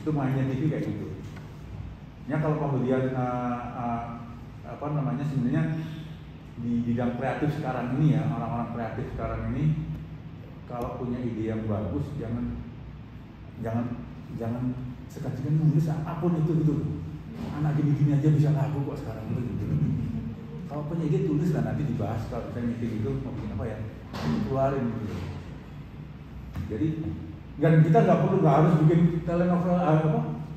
Itu mainnya TV kayak gitu. Ya kalau pembelian sebenarnya di bidang kreatif sekarang ini ya, orang-orang kreatif sekarang ini kalau punya ide yang bagus jangan sekali-kali nulis apapun itu gitu. Anak gini-gini aja bisa laku kok sekarang gitu. Kalau punya ide tulis lah, nanti dibahas kalau saya meeting itu mau bikin apa ya, keluarin gitu. Jadi kita nggak harus bikin telenovel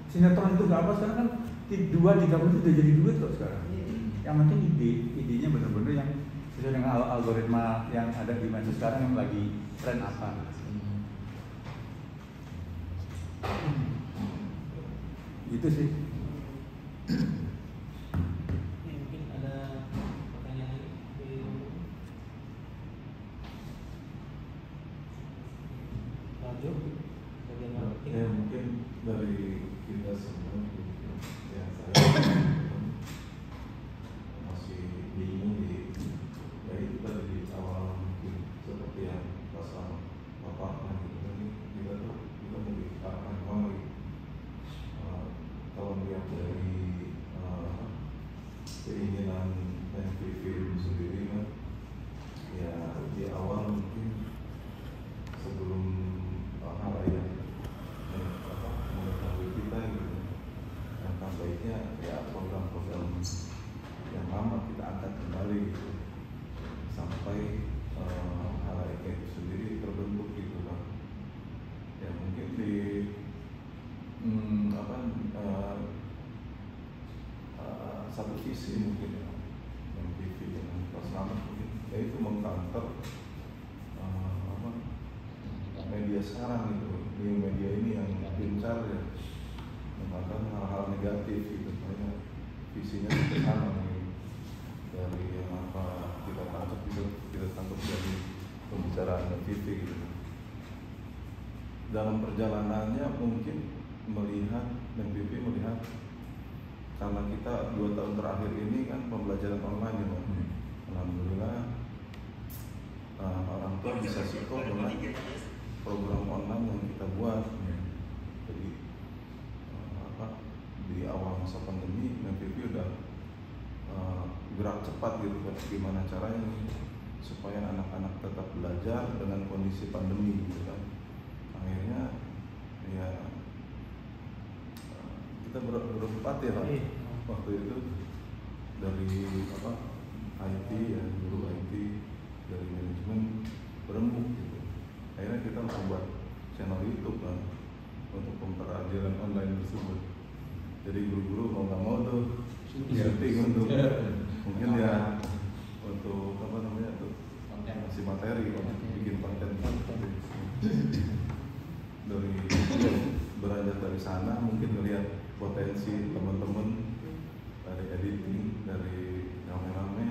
sinetron itu nggak apa, sekarang kan 2-3 menit udah jadi duit kok sekarang. Yang penting idenya benar-benar yang sesuai dengan algoritma yang ada di medsos sekarang yang lagi tren apa. Itu sih. Mungkin ada pertanyaan lagi. Lanjut. Ya mungkin dari kita semua yang saya masih bingung ya itu tadi di awal mungkin seperti yang pasal paparan gitu kan, kita mengikatkan orang kalau melihat dari keinginan MPV itu sendiri kan, ya di awal mungkin sebelum hal yang mengetahui kita gitu, yang baiknya ya program-program yang lama kita angkat kembali gitu, sampai hal itu sendiri terbentuk gitu kan. Ya mungkin di satu visi mungkin ya, yang TV dengan Pak Slamet mungkin, yaitu mengcounter media sekarang itu, media ini yang gencar ya mengatakan hal-hal negatif gitu. Makanya visinya ke sana dari yang apa kita tangkap dari pembicaraan TV gitu. Dalam perjalanannya mungkin melihat karena kita 2 tahun terakhir ini kan pembelajaran online ya, alhamdulillah orang tua bisa support dengan program online yang kita buat. Jadi di awal masa pandemi MPV udah gerak cepat gitu kan, gimana caranya supaya anak-anak tetap belajar dengan kondisi pandemi gitu kan. Akhirnya ya kita berempat ya Pak, waktu itu dari IT ya, guru IT, dari manajemen berembuk gitu. Akhirnya kita membuat channel YouTube kan untuk pembelajaran online tersebut. Jadi guru-guru mau nggak mau tuh syuting untuk mungkin ya untuk untuk ngasih materi, bikin konten. Dari beranjak dari sana mungkin melihat potensi teman-teman dari editing, dari rame-rame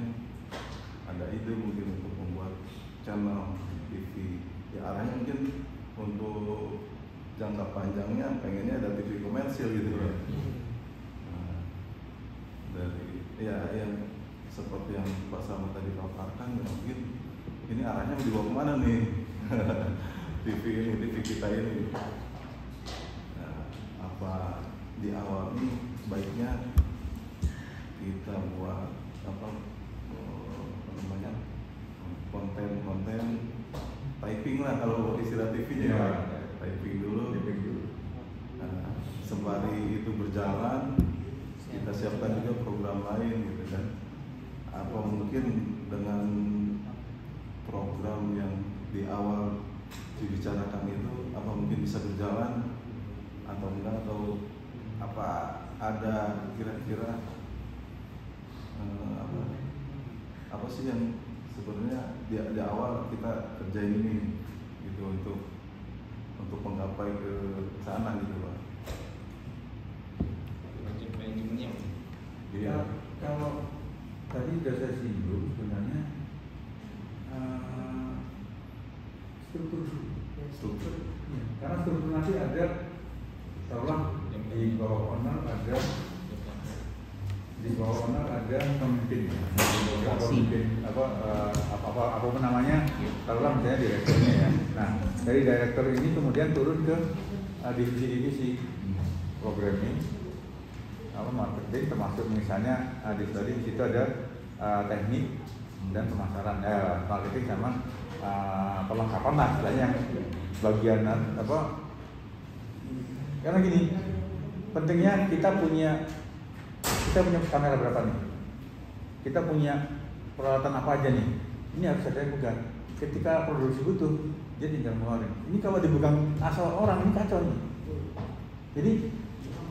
ada ide mungkin untuk membuat channel TV. Ya arahnya mungkin untuk jangka panjangnya pengennya ada TV komersil gitu kan. Dari ya yang seperti yang Pak Sama tadi paparkan, mungkin ini arahnya mau dibawa kemana nih TV kita ini. Nah, apa di awal ini baiknya kita buat konten typing lah kalau istilah TV-nya ya. Typing dulu. Nah, sembari itu berjalan kita siapkan juga program lain gitu kan. Apa mungkin dengan program yang di awal dibicarakan itu apa mungkin bisa berjalan atau enggak, atau apa ada kira-kira apa sih yang sebenarnya di awal kita kerjain ini gitu untuk menggapai ke sana gitu Pak. Ya, kalau tadi sudah saya singgung sebenarnya struktur ya. Karena struktur nanti ada di bawah owner ada pemimpin, apa namanya, taruhlah misalnya direkturnya ya. Nah dari direktur ini kemudian turun ke divisi-divisi programming, marketing, termasuk misalnya di situ ada teknik dan pemasaran, marketing sama perlengkapan lah istilahnya, bagian karena gini, pentingnya kita punya kamera berapa nih, kita punya peralatan apa aja nih, ini harus ada yang pegang. Ketika produksi butuh, dia tinggal ngeluarin. Ini kalau dipegang asal orang, ini kacau nih. Jadi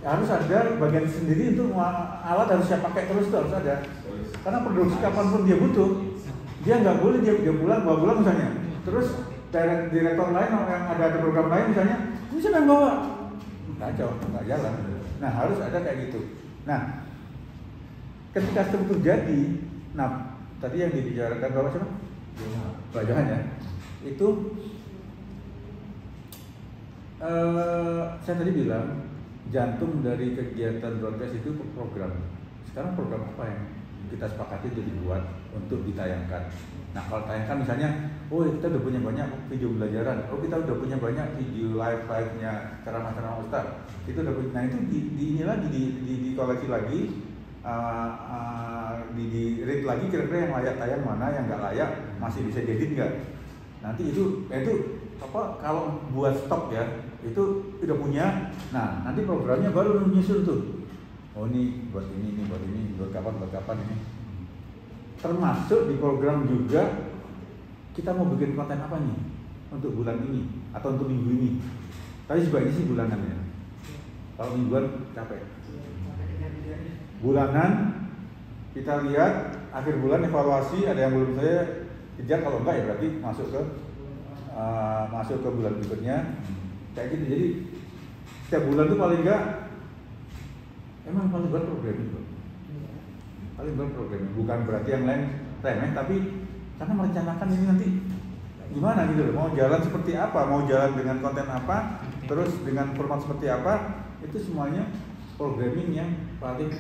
harus ada bagian sendiri untuk alat, harus saya pakai terus tuh, harus ada. Karena produksi kapanpun dia butuh, dia nggak boleh dia bawa pulang misalnya. Terus direktur lain yang ada program lain misalnya, ini siapa yang bawa? Kacau, nggak jalan. Nah harus ada kayak gitu. Nah ketika struktur jadi, nah tadi yang dibicarakan Bapak siapa? Pak Johan ya. Itu saya tadi bilang jantung dari kegiatan broadcast itu program. Sekarang program apa yang kita sepakati untuk dibuat untuk ditayangkan? Nah kalau tayangkan misalnya, oh kita udah punya banyak video belajaran, oh kita udah punya banyak video live-nya ceramah-ceramah ustaz, itu udah punya. Nah itu ini lagi di koleksi lagi, di rate lagi kira-kira yang layak tayang mana, yang nggak layak masih bisa diedit nggak? Nanti itu kalau buat stok ya itu udah punya. Nah nanti programnya baru menyusun tuh. Oh ini buat ini buat kapan ini. Termasuk di program juga kita mau bikin konten apa nih untuk bulan ini atau untuk minggu ini. Tapi sebaiknya sih bulanan ya. Kalau mingguan capek. Bulanan kita lihat akhir bulan evaluasi, ada yang belum saya kejar, kalau enggak ya berarti masuk ke bulan berikutnya kayak gitu. Jadi setiap bulan tuh paling enggak paling buat programming loh. Paling buat programming, bukan berarti yang lain remeh, tapi karena merencanakan ini nanti gimana gitu loh, mau jalan seperti apa, mau jalan dengan konten apa, terus dengan format seperti apa, itu semuanya programming yang paling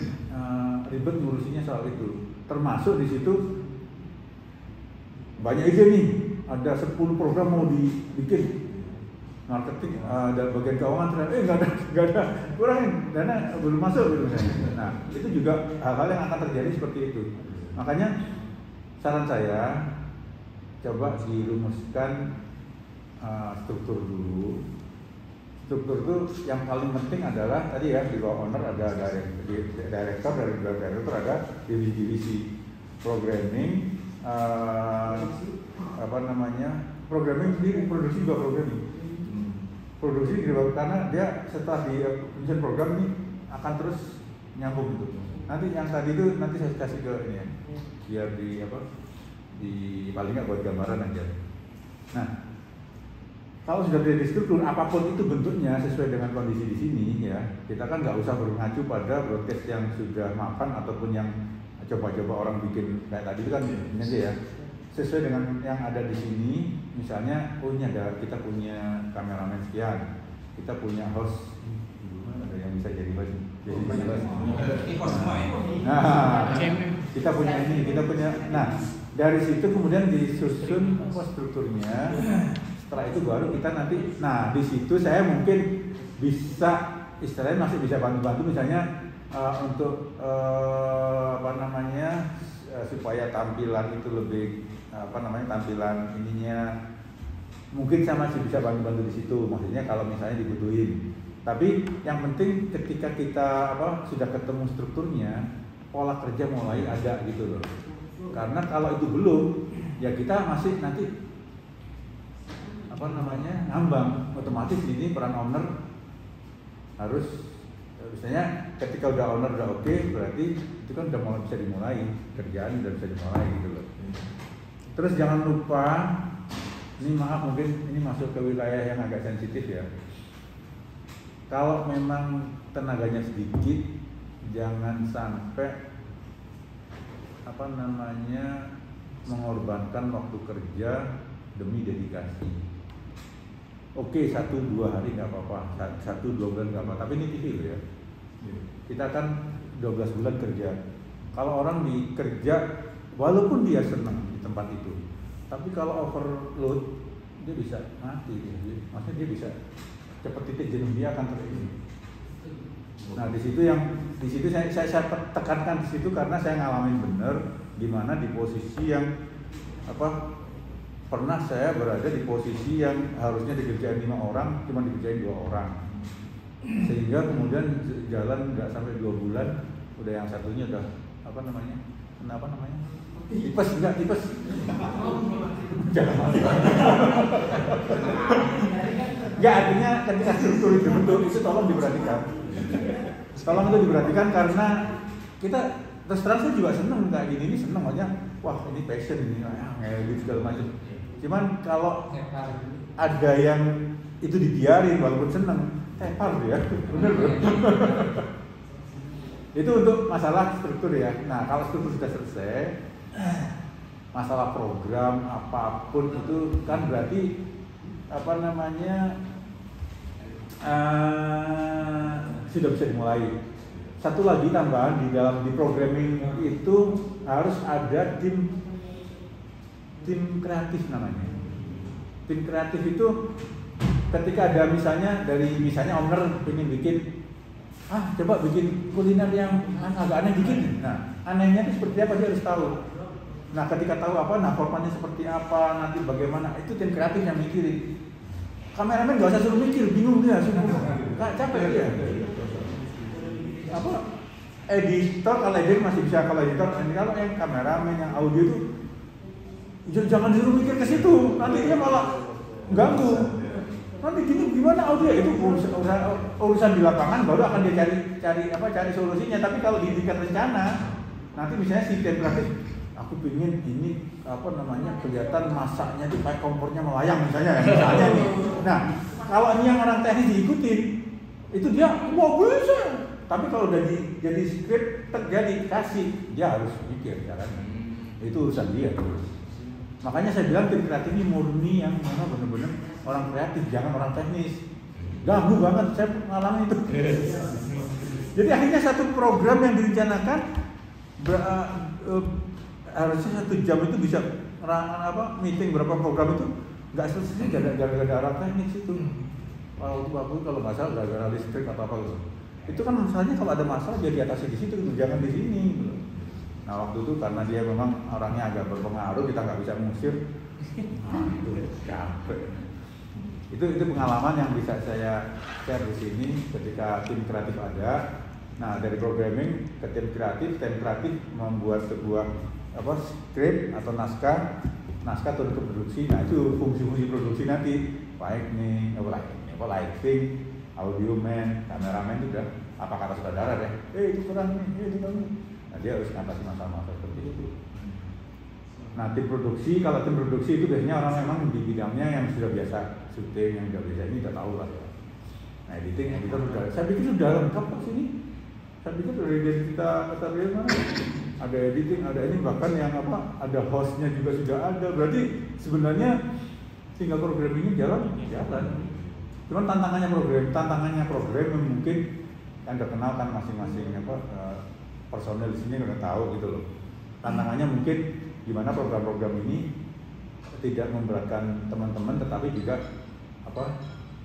ribet ngurusinya soal itu. Termasuk di situ banyak ide nih, ada 10 program mau dibikin marketing, dan bagian keuangan ternyata nggak ada kurang dana, belum masuk gitu misalnya. Nah itu juga hal-hal yang akan terjadi seperti itu. Makanya saran saya coba dirumuskan struktur dulu. Struktur itu yang paling penting adalah tadi ya, di bawah owner ada director, dari director ada divisi programming, programming sendiri, produksi juga programming. Produksi karena dia setelah di menyusun program ini akan terus nyambung gitu. Nanti yang tadi itu nanti saya kasih ke ini ya, biar di paling nggak buat gambaran aja. Nah kalau sudah menjadi struktur apapun itu bentuknya sesuai dengan kondisi di sini ya, kita kan nggak usah mengacu pada broadcast yang sudah mapan ataupun yang coba-coba orang bikin kayak tadi itu kan ini aja ya, sesuai dengan yang ada di sini. Misalnya, ini kita punya kameramen sekian, kita punya host, ada yang bisa jadi baju. Nah, kita punya ini, kita punya. Nah, dari situ kemudian disusun strukturnya. Setelah itu baru kita nanti. Nah, di situ saya mungkin bisa istilahnya masih bisa bantu-bantu misalnya untuk supaya tampilan itu lebih tampilan ininya mungkin saya masih bisa bantu-bantu di situ, maksudnya kalau misalnya dibutuhin. Tapi yang penting ketika kita sudah ketemu strukturnya, pola kerja mulai ada gitu loh. Karena kalau itu belum, ya kita masih nanti ngambang. Otomatis ini peran owner harus, misalnya ketika udah owner udah oke, berarti itu kan udah mulai bisa dimulai, kerjaan udah bisa dimulai gitu loh. Terus jangan lupa, ini maaf mungkin ini masuk ke wilayah yang agak sensitif ya. Kalau memang tenaganya sedikit, jangan sampai mengorbankan waktu kerja demi dedikasi. Oke, 1-2 hari nggak apa-apa, 1-2 bulan nggak apa-apa, tapi ini TV loh ya. Kita kan 12 bulan kerja. Kalau orang dikerja, walaupun dia senang di tempat itu, tapi kalau overload dia bisa mati, maksudnya dia bisa cepat titik jenuh dia akan terini. Nah di situ saya tekankan di situ karena saya ngalamin bener di mana di posisi yang pernah saya berada di posisi yang harusnya dikerjain 5 orang cuma dikerjain 2 orang, sehingga kemudian jalan nggak sampai 2 bulan udah yang satunya udah tipes jangan nggak, artinya ketika struktur itu dibentuk itu tolong diperhatikan karena kita terus terang saya juga seneng kayak gini, ini seneng aja, wah ini passion ini, ngelit segala macam. Cuman kalau ada yang itu dibiarin walaupun seneng, tepar dia, bener. Itu untuk masalah struktur ya. Nah kalau struktur sudah selesai, masalah program apapun itu kan berarti sudah bisa dimulai. Satu lagi tambahan di programming itu harus ada tim kreatif namanya. Tim kreatif itu ketika ada misalnya owner ingin bikin coba bikin kuliner yang agak aneh dikit. Nah, anehnya itu seperti apa dia harus tahu. Nah, ketika tahu formatnya seperti apa, nanti bagaimana, itu tim kreatif yang mikirin. Kameramen nggak usah suruh mikir, bingung dia, capek dia. Editor kalau editor masih bisa, kalau yang kameramen, yang audio itu jangan disuruh mikir ke situ, nanti dia malah ganggu. Nanti gimana audio itu urusan di lapangan, baru akan dia cari solusinya. Tapi kalau diikat rencana, nanti misalnya si tim kreatif, aku pingin ini kelihatan masaknya itu kayak kompornya melayang misalnya nih. Nah kalau ini yang orang teknis diikutin, itu dia mau bisa. Tapi kalau udah jadi script terjadi kasih, dia harus mikir caranya. Itu urusan dia. Makanya saya bilang tim kreatif ini murni yang mana benar-benar orang kreatif, jangan orang teknis. Ganggu banget, saya mengalami itu. Jadi akhirnya satu program yang direncanakan harusnya 1 jam itu bisa meeting berapa program itu nggak selesai gara-gara orang teknis itu. Kalau nggak salah gara-gara listrik atau apa gitu. Itu kan masalahnya kalau ada masalah dia diatasi di situ, jangan di sini. Nah waktu itu karena dia memang orangnya agak berpengaruh, kita nggak bisa mengusir. Itu capek. Itu pengalaman yang bisa saya share di sini ketika tim kreatif ada. Nah dari programming ke tim kreatif membuat sebuah script atau naskah turun ke produksi. Nah itu fungsi-fungsi produksi nanti, lighting, audio man, kameramen itu udah apa kata saudara deh. Itu kurang nih, itu kurang nih. Nah dia harus ngatasi masalah-masalah seperti itu. Nah tim produksi, kalau tim produksi itu biasanya orang memang di bidangnya yang sudah biasa syuting, yang sudah biasa ini udah tahu lah ya. Nah editor udah, saya pikir sudah lengkap kok sini. Saya pikir dari kita lihat mana ada editing, ada ini, bahkan yang ada hostnya juga sudah ada. Berarti sebenarnya tinggal programmingnya jalan. Cuman tantangannya program yang mungkin kan udah kenal kan masing-masing personel di sini udah tahu gitu loh. Tantangannya mungkin gimana program-program ini tidak memberatkan teman-teman, tetapi juga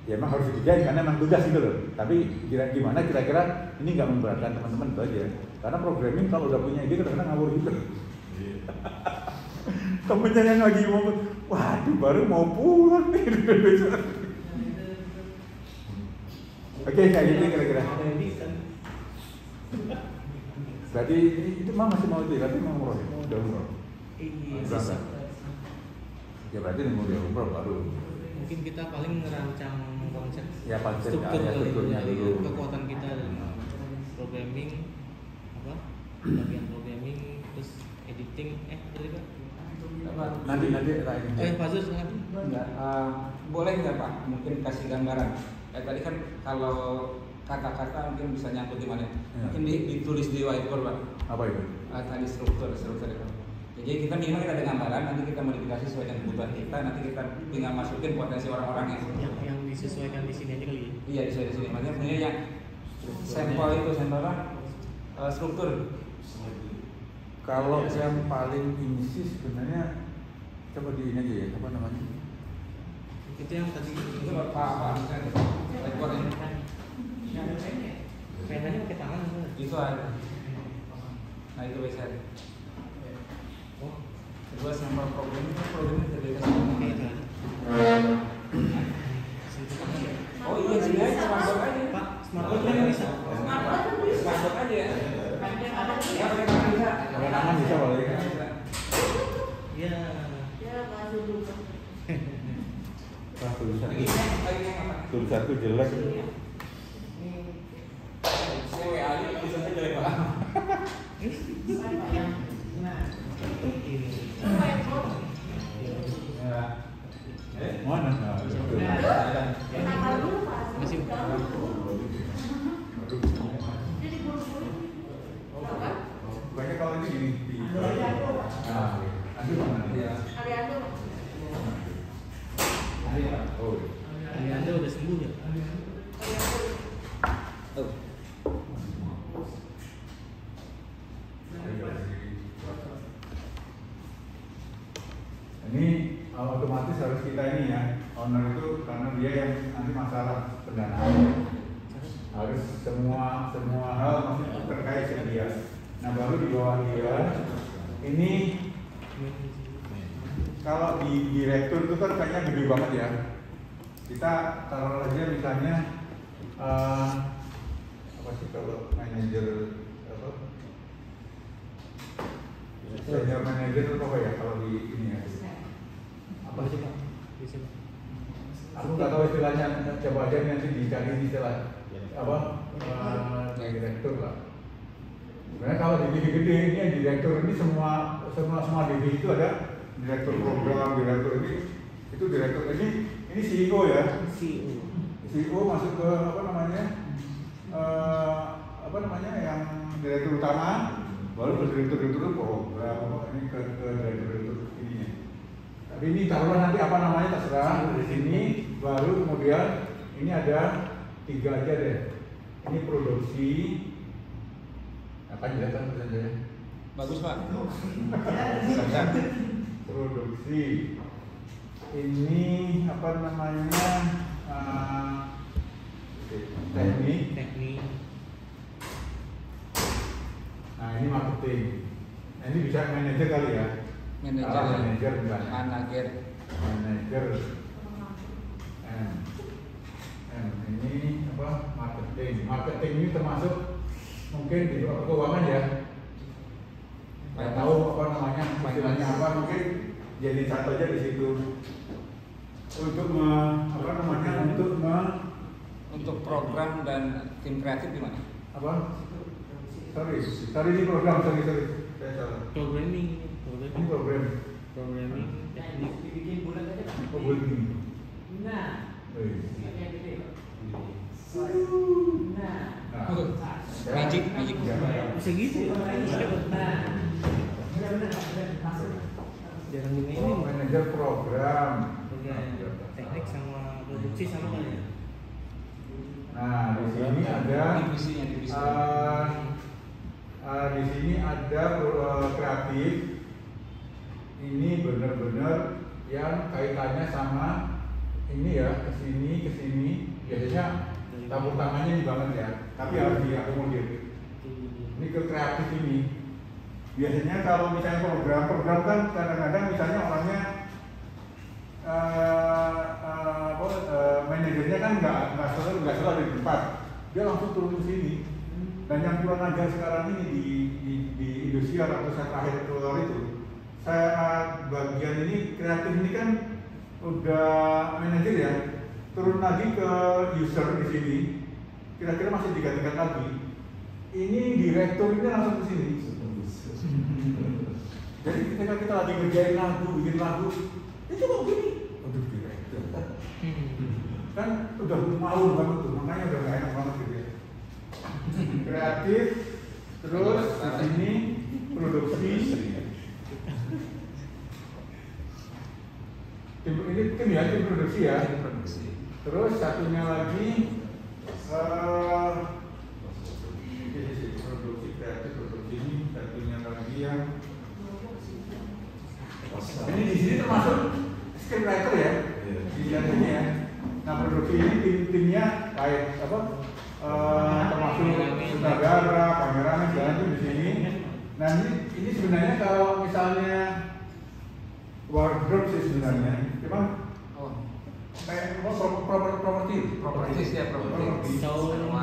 ya emang harus dikerjain karena emang tugas gitu loh. Tapi gimana kira-kira ini nggak memberatkan teman-teman itu aja. Karena programming kalau udah punya ide kadang-kadang ngawur juga. Temennya yang lagi mau, waduh baru mau pulang nih. Oke, kayak gitu kira-kira. Berarti itu masih mau tapi mau umroh ya? Udah umroh? Berangkat? Ya berarti mau dia umroh baru. Mungkin kita paling merancang konsep strukturnya dulu. Kekuatan kita dan programming, bagian programming, terus editing, tadi Pak? Nanti Pak Zul enggak, boleh nggak Pak? Mungkin kasih gambaran. Tadi kan kalau kata-kata mungkin bisa nyangkut di mana? Mungkin ditulis di whiteboard Pak. Apa itu? Tadi struktur itu. Jadi kita minimal kita ada gambaran, nanti kita modifikasi sesuai dengan kebutuhan kita, nanti kita tinggal masukin potensi orang-orang yang disesuaikan di sini aja kali ya? Iya, disesuaikan di sini. Maksudnya sebenarnya yang sampel struktur. Kalau yang paling inisi sebenarnya coba di ini aja ya, Itu yang tadi Itu Pak rekor ini. penanya pakai tangan kan? Itu ada. Nah itu bisa. Oh, Kedua sampel problemnya terdekat sama oke itu. Oh iya sih ya, smartboard aja. Pak, smartboard kan bisa. Smartboard aja ya. Ya pakai tangan bisa. Pakai tangan bisa boleh kan? Iya. Wah, tulisan Lagi yang apa? tulisan itu jelek. CWA aja tulisannya jelek banget. Ini. Ya. Mana? Nah, Masih. banyak kalau ini gini di. Nah, nanti mana? Iya. Oh. Ini Anda udah sembuh ya? Tuh. Ini otomatis harus kita ini ya, owner itu karena dia yang nanti masalah pendanaan harus semua hal masih terkait dengan dia. Nah baru di bawah dia ini kalau di direktur itu kan kayaknya gede banget ya. Kita taruh aja misalnya apa sih kalau manajer apa? Senior manager itu apa ya kalau di ini ya? Apa sih Pak? Aku nggak tahu istilahnya, coba aja nanti dicari istilah apa direktur lah. Karena kalau di divisi gede ini direktur ini semua divisi itu ada direktur program, direktur ini itu direktur ini CEO ya. CEO masuk ke apa namanya yang direktur utama, baru ke direktur program ini ke direktur ininya. Tapi ini taruhlah nanti apa namanya terserah di sini, baru kemudian ini ada 3 aja deh. Ini produksi, akan jelas kan tulisannya? Bagus Pak. Produksi. Ini apa namanya? Teknik. Nah ini marketing. Nah, ini bisa manajer kali ya? Manajer bukan? Manajer. Ini apa? Marketing. Marketing ini termasuk mungkin di keuangan ya. Nggak tahu apa namanya, istilahnya apa, mungkin jadi satu aja di situ. Untuk program dan tim kreatif gimana? Apa? Sorry ini program, sorry. Saya salah. Programming. Ini program. Programming teknik. Bikin bulat aja. Oh, begini. Nah. Nah. Magic. Bisa gitu ya? Jarang ini Manajer program. teknik sama produksi sama kan ya? Nah, di sini ada divisinya. di sini ada kreatif. Ini benar-benar yang kaitannya sama ini ya, kesini. Biasanya campur tangannya ini banget ya, tapi harus diakomodir. Ini ke kreatif ini. Biasanya kalau misalnya program kan kadang-kadang misalnya orangnya manajernya kan nggak selalu ada di tempat, dia langsung turun ke sini. Dan yang kurang ajar sekarang ini di Indosiar atau saya terakhir keluar itu, saya bagian ini kreatif ini kan udah manajer ya, turun lagi ke user di sini, kira-kira masih 3 tingkat lagi. Ini direktur ini langsung ke sini. Jadi ketika kita lagi ngerjain bikin lagu, itu kok gini? Udah direktur. Kan udah malu banget tuh, makanya udah gak enak banget gitu ya. Kreatif, terus di sini produksi. Ini tim ya, tim produksi ya. Terus satunya lagi produksi kreatif, produksi ini, satunya lagi yang ini di sini termasuk scriptwriter ya, di sini ya. sutradara, kameramen, segala itu di sini. Nah ini sebenarnya kalau misalnya wardrobe sih sebenarnya, cuma kayak properti.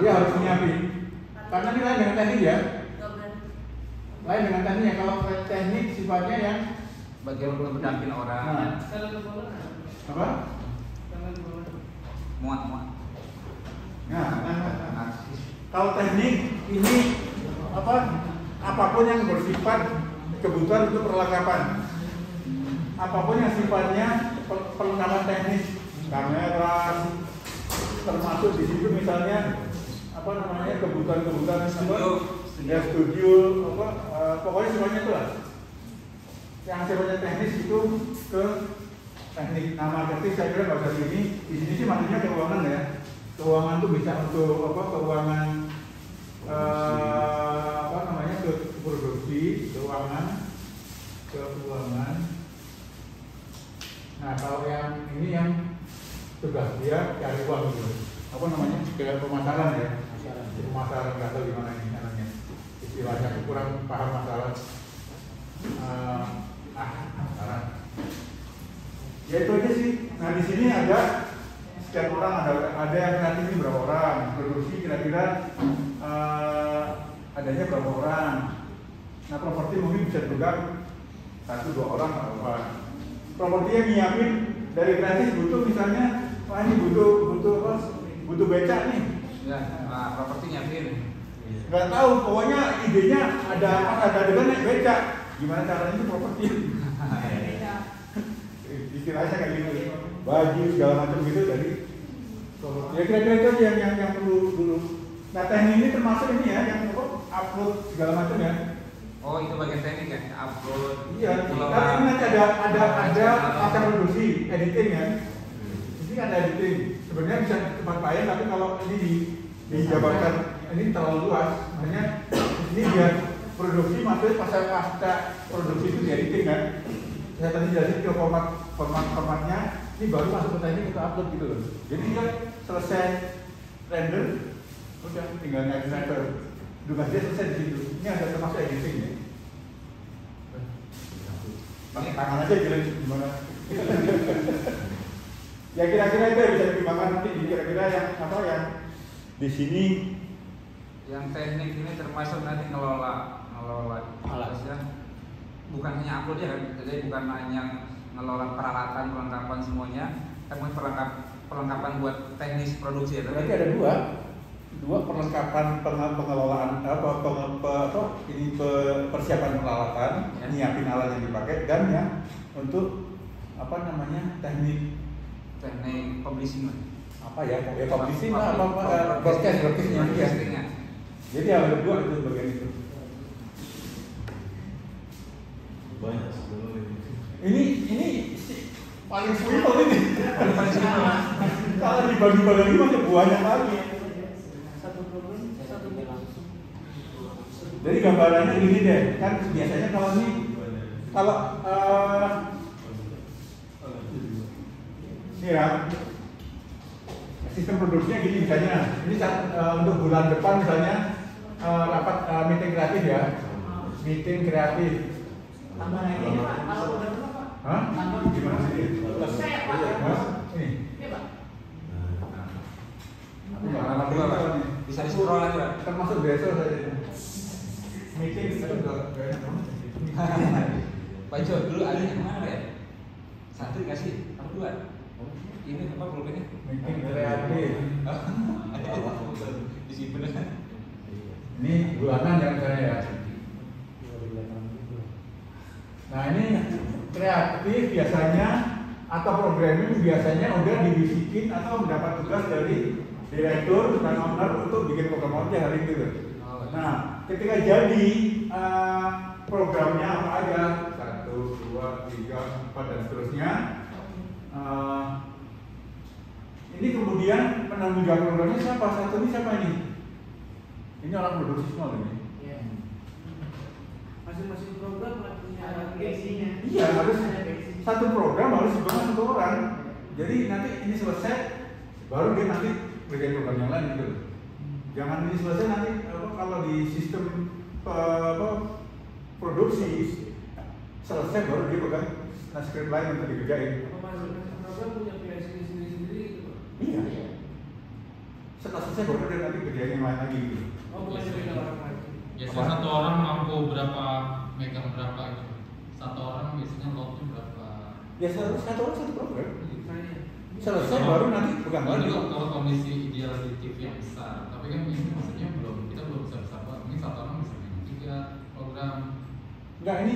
Dia harus nyiapin. Karena ini lain dengan teknik ya. Lain dengan tekniknya. Kalau teknik sifatnya yang bagian bedakin orang. Nah, apa? Muat. Nah. Kalau teknik ini apapun yang bersifat kebutuhan untuk perlengkapan. Apapun yang sifatnya perlengkapan teknis, kamera, termasuk di situ misalnya kebutuhan studio, pokoknya semuanya itu lah. Yang sifatnya teknis itu ke teknik. Nah, marketing saya kira nggak usah ini. Di sini sih maksudnya keuangan ya. Keuangan itu bisa untuk keuangan ke produksi, keuangan. Nah, kalau yang ini yang tugas dia cari uang gitu. Kayak pemasaran ya. Pemasaran nggak tahu gimana ini namanya. Istilahnya aku kurang paham masalah. Ya itu aja sih. Nah di sini ada setiap orang ada yang nanti ini berapa orang, produksi kira-kira adanya berapa orang. Nah properti mungkin bisa dipegang 1-2 orang apa. Properti yang nyiapin dari gratis butuh misalnya, ini butuh becak nih. Ya, properti nyiapin. Gak tahu, pokoknya idenya ada adegan naik becak. Gimana caranya itu properti? Istilahnya kayak gitu, baju segala macam gitu dari ya kira-kira itu yang perlu dulu. Nah teknik ini termasuk ini ya yang upload segala macam ya. Oh itu bagian teknik ya, upload. Iya, karena ini nanti ada masa produksi, editing ya. Ini ada editing. Sebenarnya bisa cepat payah, tapi kalau ini dijabarkan ini terlalu luas, makanya ini biar produksi maksudnya pasca produksi itu di editing kan. Saya tadi jelasin ke formatnya, ini baru masuk ke teknik untuk upload gitu loh. Jadi dia selesai render, udah tinggal naik render. Tugas dia selesai di situ. Ini ada termasuk editing ya. Pakai tangan aja gimana? Ya kira-kira itu bisa dipertimbangkan nanti. Kira-kira yang di sini. Yang teknik ini termasuk nanti ngelola alatnya. Bukan hanya upload ya kan, jadi bukan hanya ngelola perlengkapan semuanya, tapi perlengkapan buat teknis produksi ya. Berarti ada dua perlengkapan pengelolaan persiapan peralatan, ya. Nyiapin alat yang dipakai dan yang untuk teknik publishing publishing broadcastnya ya. Jadi ada dua itu bagian itu. Banyak sebenarnya. Ini paling simple ini. Kalau dibagi-bagi masih banyak lagi. Jadi gambarannya gini deh, kan biasanya kalau ini ya sistem produksinya gini misalnya, ini untuk bulan depan misalnya rapat meeting kreatif ya, meeting kreatif. Tambah lagi ya Pak, kalau udah berapa Pak? Hah? Gimana sih? Ini. Iya Pak. Bisa di scroll lagi Pak. Termasuk besok saja. Meeting itu udah banyak banget. Pak Jo, dulu ada yang mana ya? Satu dikasih, apa dua? Ini apa pulpennya? Meeting kreatif. Disimpan. Ini bulanan yang saya ya. Nah ini kreatif biasanya atau programming biasanya udah dibisikin atau mendapat tugas dari direktur dan owner untuk bikin program aja hari itu. Nah ketika jadi programnya apa aja 1, 2, 3, 4 dan seterusnya. Ini kemudian penanggung jawab programnya siapa? Satu ini siapa ini? Ini orang produksi semua ini. Masing-masing program punya gengsinya. Iya, harus satu program harus dibangun 1 orang. Jadi nanti ini selesai, baru dia nanti bikin program yang lain gitu. Jangan ini selesai nanti kalau di sistem produksi selesai baru dia pegang script lain untuk dikerjain. Apa masuk program punya PSK sendiri-sendiri gitu? Iya. Setelah selesai baru dia nanti kerjain yang lain lagi gitu. Oh, bukan dari orang lagi. Biasanya satu orang mampu berapa megang berapa gitu. Satu orang biasanya loadnya berapa. Ya satu orang satu program. Misalnya. Selesai baru nanti pegang lagi. Itu kalau kondisi ideal di TV yang besar, tapi kan ini maksudnya kita belum besar banget. Ini satu orang bisa bikin 3 program. Enggak, ini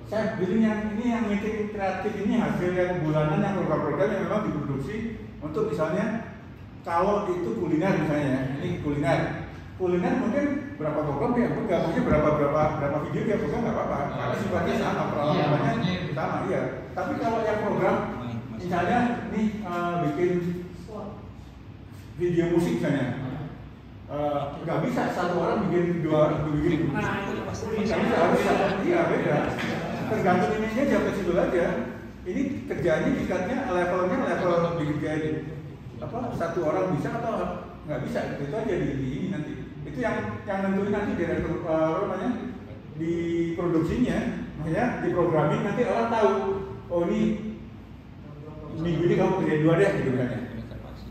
saya bilang yang meeting kreatif ini hasil yang bulanan yang program-program yang memang diproduksi untuk misalnya kalau itu kuliner misalnya, ini kuliner mungkin berapa program dia pegang, mungkin berapa video dia pegang nggak apa-apa, karena sifatnya sama, peralatannya sama, iya. Tapi kalau yang program, misalnya nih bikin video musik misalnya, nggak bisa satu orang bikin dua bikin. Nah, itu pasti bisa. Iya beda. Tergantung ininya dia ke situ aja. Ini kerjanya tingkatnya levelnya level dikerjain apa satu orang bisa atau nggak bisa itu aja di ini nanti. Itu yang nentuin nanti direktur apa namanya di produksinya, makanya di programming nanti orang tahu oh ini minggu ini kamu kerjain 2 deh gitu kan ya.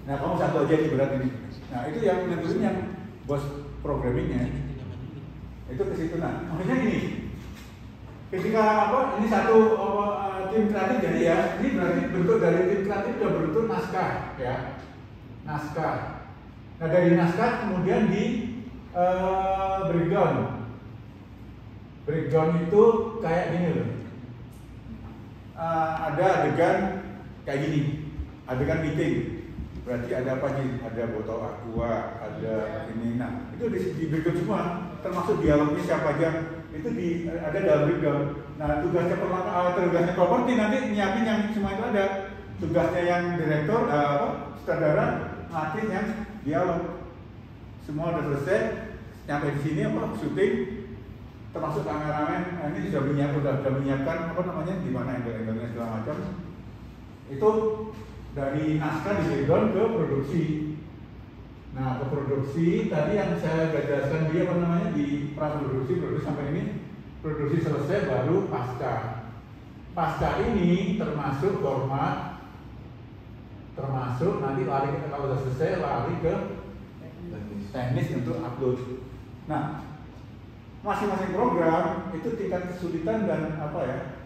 Nah kamu satu aja nih berat ini. Nah itu yang nentuin yang bos programmingnya itu ke situ. Nah maksudnya gini, ketika ini satu tim kreatif jadi ya ini berarti bentuk dari tim kreatif sudah berbentuk naskah ya, naskah. Nah dari naskah kemudian di breakdown itu kayak gini loh, ada adegan kayak gini, adegan meeting. Berarti ada apa nih? Ada botol aqua, ada ini. Nah, itu di breakdown semua, termasuk dialognya siapa aja. Itu ada dalam breakdown. Nah, tugasnya properti nanti nyiapin yang semua itu ada. Tugasnya yang direktur, sutradara, ngelatih yang dialog. Semua udah selesai, nyampe di sini syuting, termasuk kameramen. Ini sudah menyiapkan apa namanya, di mana angle-angle-nya segala macam. Itu dari naskah di breakdown ke produksi. Nah ke produksi tadi yang saya jelaskan dia apa namanya di praproduksi, produksi sampai ini produksi selesai baru pasca. Pasca ini termasuk format, termasuk nanti lari kita kalau sudah selesai lari ke teknis untuk upload. Nah masing-masing program itu tingkat kesulitan dan apa ya,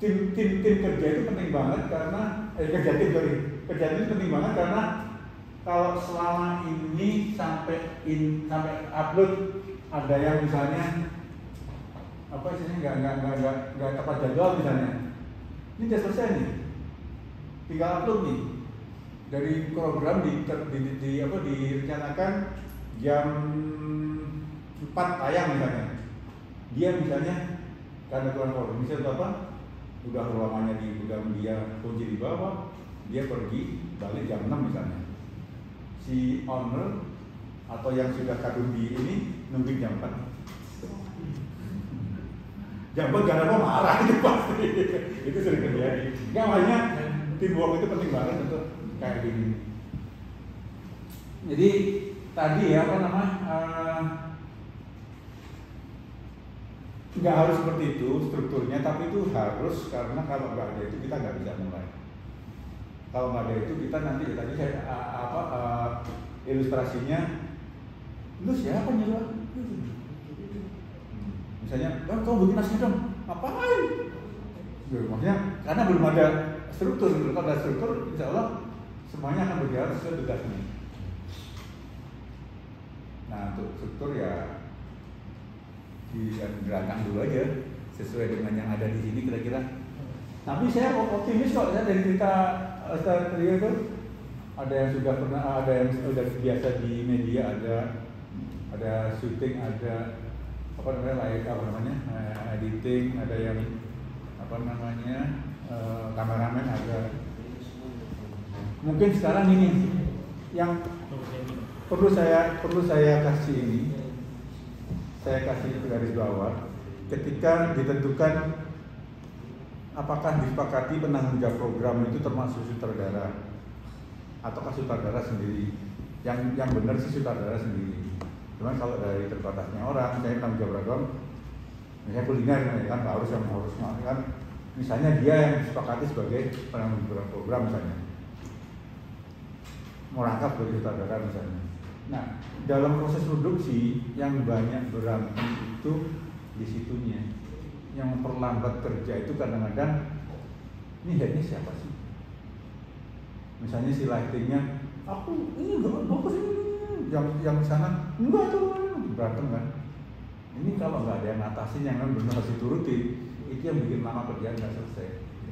tim kerja itu penting banget karena kerja tim penting banget karena kalau selama ini sampai upload ada yang misalnya apa istilahnya nggak tepat jadwal misalnya, ini sudah selesai nih, tinggal upload nih dari program direncanakan jam 4 tayang misalnya, dia misalnya karena kurang koordinasi atau apa udah lamanya dipegang dia kunci di bawah, dia pergi balik jam 6 misalnya. Si owner atau yang sudah kadung di ini nungguin jam 4. Jam 4 gak ada mau marah itu pasti. Itu sering terjadi. Nggak, makanya teamwork itu penting banget untuk kayak gini. Jadi tadi ya apa namanya nggak harus seperti itu strukturnya, tapi itu harus karena kalau nggak ada itu kita nggak bisa mulai. Kalau nggak ada itu kita nanti tadi saya ilustrasinya, lu siapa nyuruh? Misalnya, kau bikin nasi dong, ngapain? Maksudnya karena belum ada struktur. Kalau ada struktur, insya Allah semuanya akan berjalan sesuai tugasnya. Nah untuk struktur ya dirancang dulu aja sesuai dengan yang ada di sini kira-kira. Tapi saya optimis kok, saya dari cerita tadi itu ada yang sudah pernah, ada yang sudah biasa di media, ada syuting, ada apa namanya editing, ada yang apa namanya kameramen, ada. Mungkin sekarang ini yang perlu saya kasih ini. Saya kasih garis bawah ketika ditentukan apakah disepakati penanggung jawab program itu termasuk sutradara ataukah sutradara sendiri. yang benar sih sutradara sendiri. Cuman kalau dari terbatasnya orang, saya tanggung jawab program, misalnya kuliner kan harus kan, misalnya dia yang disepakati sebagai penanggung jawab program misalnya, merangkap sebagai sutradara misalnya. Nah, dalam proses produksi yang banyak berantem itu di situnya, yang memperlambat kerja itu kadang-kadang ini headnya siapa sih? Misalnya si lightingnya, aku ini enggak bagus ini, yang sana enggak tuh berantem kan. Ini kalau nggak ada yang ngatasin yang benar harus dituruti, itu yang bikin lama kerjaan nggak selesai.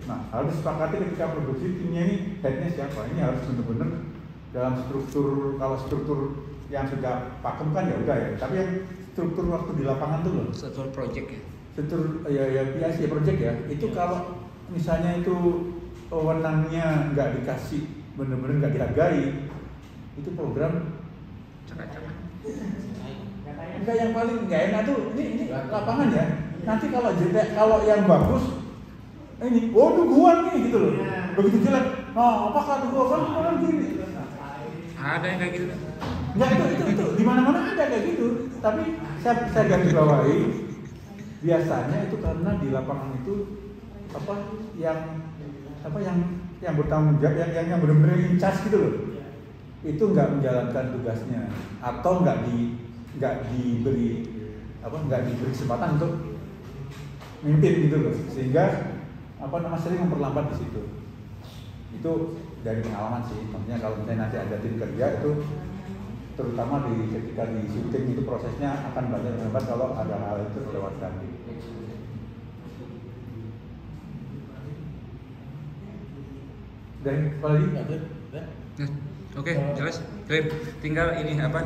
Nah, harus disepakati ketika produksi timnya ini headnya siapa. Ini harus benar-benar dalam struktur, kalau struktur yang sudah pakem kan ya udah ya. Tapi yang struktur waktu di lapangan tuh loh. Struktur project ya. Struktur ya project ya. Itu kalau misalnya itu wewenangnya nggak dikasih, benar-benar nggak dihargai, itu program Cakap-cakap. enggak, yang paling nggak enak tuh ini lapangan ya. Nanti kalau yang bagus ini, waduh gua nih gitu loh. Begitu jelek, nah apa kata gua kan gini. Ada yang kayak gitu. Enggak, itu di mana-mana ada kayak gitu. Tapi saya garis bawahi, biasanya itu karena di lapangan itu yang bertanggung jawab, yang benar-benar in charge gitu loh. Itu nggak menjalankan tugasnya atau nggak diberi kesempatan untuk mimpin gitu loh, sehingga sering memperlambat di situ. Itu dari pengalaman sih. Maksudnya kalau misalnya nanti ada tim kerja itu, terutama ketika di syuting itu prosesnya akan banyak terlambat kalau ada hal itu terlewatkan. Dan apalagi ada? Oke, jelas. Tinggal ini apa?